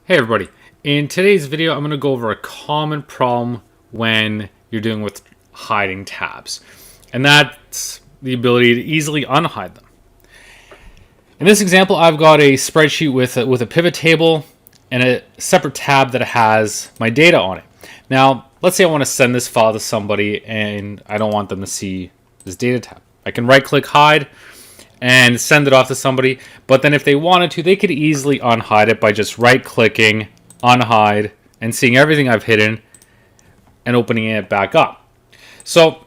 Hey everybody, in today's video I'm going to go over a common problem when you're dealing with hiding tabs, and that's the ability to easily unhide them. In this example I've got a spreadsheet with a pivot table and a separate tab that has my data on it. Now let's say I want to send this file to somebody and I don't want them to see this data tab. I can right click hide and send it off to somebody, but then if they wanted to, they could easily unhide it by just right clicking, unhide, and seeing everything I've hidden and opening it back up. So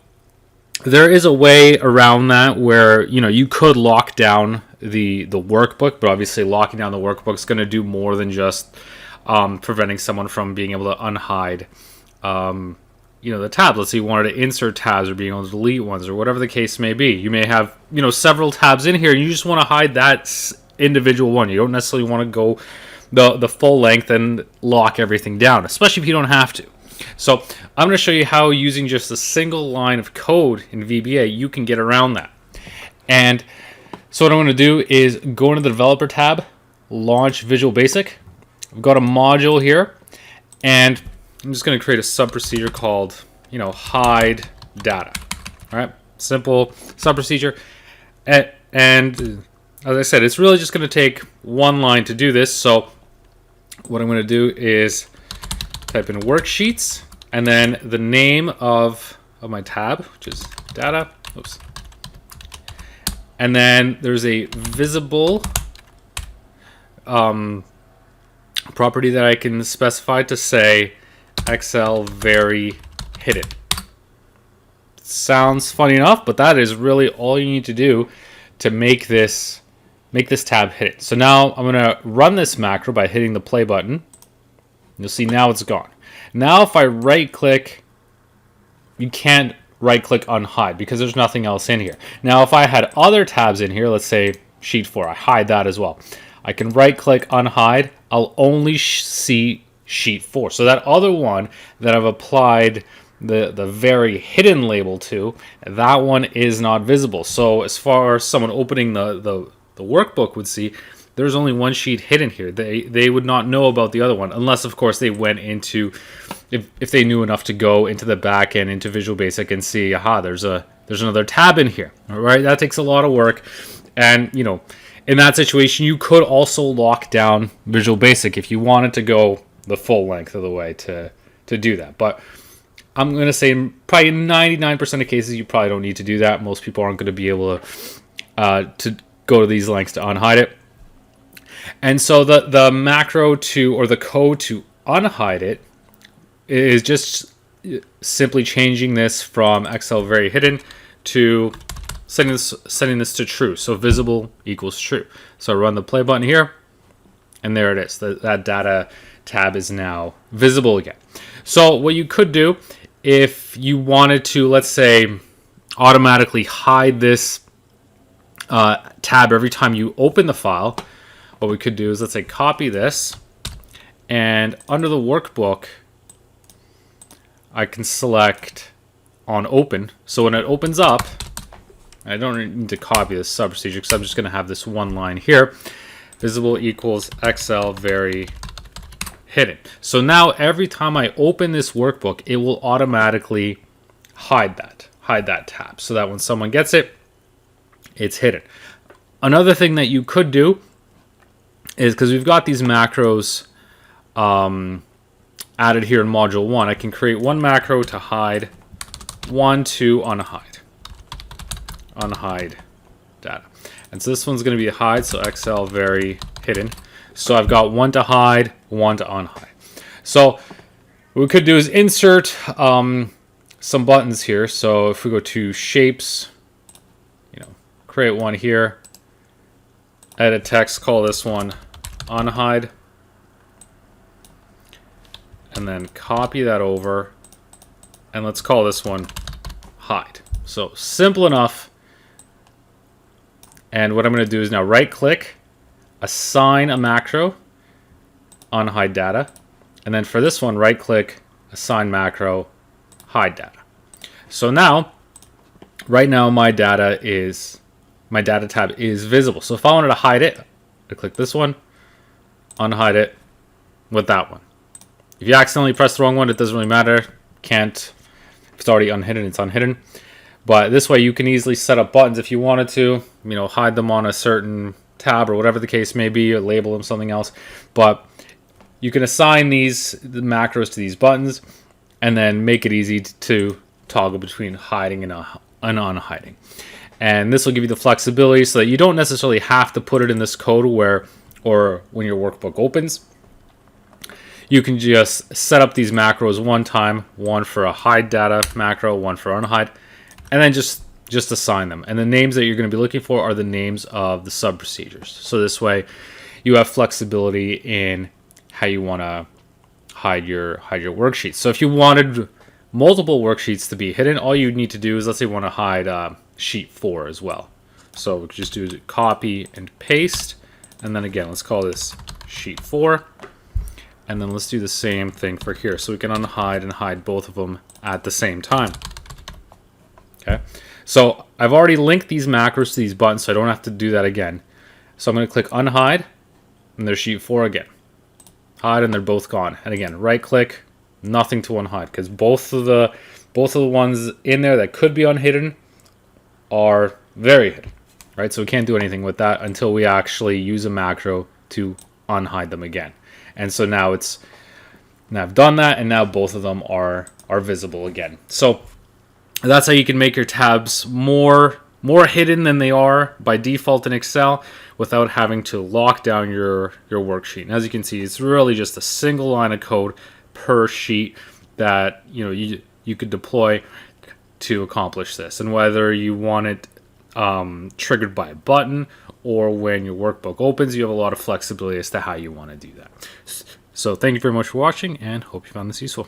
there is a way around that where you could lock down the workbook, but obviously locking down the workbook is going to do more than just preventing someone from being able to unhide the tabs. Let's say you wanted to insert tabs or being able to delete ones or whatever the case may be. You may have several tabs in here and you just want to hide that individual one. You don't necessarily want to go the full length and lock everything down, especially if you don't have to. So I'm going to show you how using just a single line of code in VBA you can get around that. And so what I'm going to do is go into the developer tab, launch Visual Basic. I've got a module here and I'm just going to create a sub procedure called, hide data. All right, simple sub procedure. And as I said, it's really just going to take one line to do this. So what I'm going to do is type in Worksheets and then the name of my tab, which is data. Oops. And then there's a visible property that I can specify to say Excel very hidden. Sounds funny enough, but that is really all you need to do to make this tab hidden. So now I'm going to run this macro by hitting the play button. You'll see now it's gone. Now if I right click, you can't right click unhide because there's nothing else in here. Now if I had other tabs in here, let's say sheet 4, I hide that as well. I can right click unhide. I'll only see sheet 4. So that other one that I've applied the very hidden label to, that one is not visible. So as far as someone opening the workbook would see, there's only one sheet hidden here. They would not know about the other one unless of course they went into, if they knew enough to go into the back end into Visual Basic and see, aha, there's another tab in here. All right, that takes a lot of work. And in that situation you could also lock down Visual Basic if you wanted to go the full length of the way to do that. But I'm going to say probably 99% of cases you probably don't need to do that. Most people aren't going to be able to go to these lengths to unhide it. And so the macro or the code to unhide it is just simply changing this from Excel very hidden to setting this to true. So visible equals true. So I run the play button here and there it is. That data tab is now visible again. So what you could do if you wanted to, let's say, automatically hide this tab every time you open the file, what we could do is, let's say, copy this, and under the workbook I can select on open. So when it opens up, I don't need to copy this sub procedure because I'm just going to have this one line here, visible equals Excel very hidden. So now every time I open this workbook, it will automatically hide that tab so that when someone gets it, it's hidden. Another thing that you could do is, because we've got these macros added here in module 1, I can create one macro to hide, one to unhide data. And so this one's going to be a hide, so Excel very hidden. So I've got one to hide, one to unhide. So what we could do is insert some buttons here. So if we go to shapes, create one here, edit text, call this one unhide, and then copy that over, and let's call this one hide. So simple enough. And what I'm going to do is now right click, assign a macro, unhide data, and then for this one right click, assign macro, hide data. So now, right now my data tab is visible. So if I wanted to hide it, I click this one, unhide it, with that one. If you accidentally press the wrong one, it doesn't really matter. Can't. If it's already unhidden, it's unhidden. But this way you can easily set up buttons if you wanted to, hide them on a certain tab or whatever the case may be, or label them something else. But you can assign the macros to these buttons and then make it easy to toggle between hiding and unhiding. And this will give you the flexibility so that you don't necessarily have to put it in this code or when your workbook opens. You can just set up these macros one time, one for a hide data macro, one for unhide, and then just assign them. And the names that you're going to be looking for are the names of the sub procedures. So this way you have flexibility in how you want to hide your worksheets. So if you wanted multiple worksheets to be hidden, all you need to do is, let's say you want to hide sheet 4 as well. So we could just do copy and paste, and then again, let's call this sheet 4, and then let's do the same thing for here. So we can unhide and hide both of them at the same time. Okay, so I've already linked these macros to these buttons, so I don't have to do that again. So I'm going to click unhide, and there's sheet 4 again. Hide, and they're both gone. And again, right click, nothing to unhide, because both of the ones in there that could be unhidden are very hidden, right? So we can't do anything with that until we actually use a macro to unhide them again. And so now I've done that, and now both of them are visible again. So that's how you can make your tabs more hidden than they are by default in Excel without having to lock down your worksheet. And as you can see, it's really just a single line of code per sheet that you could deploy to accomplish this. And whether you want it triggered by a button or when your workbook opens, you have a lot of flexibility as to how you want to do that. So thank you very much for watching, and hope you found this useful.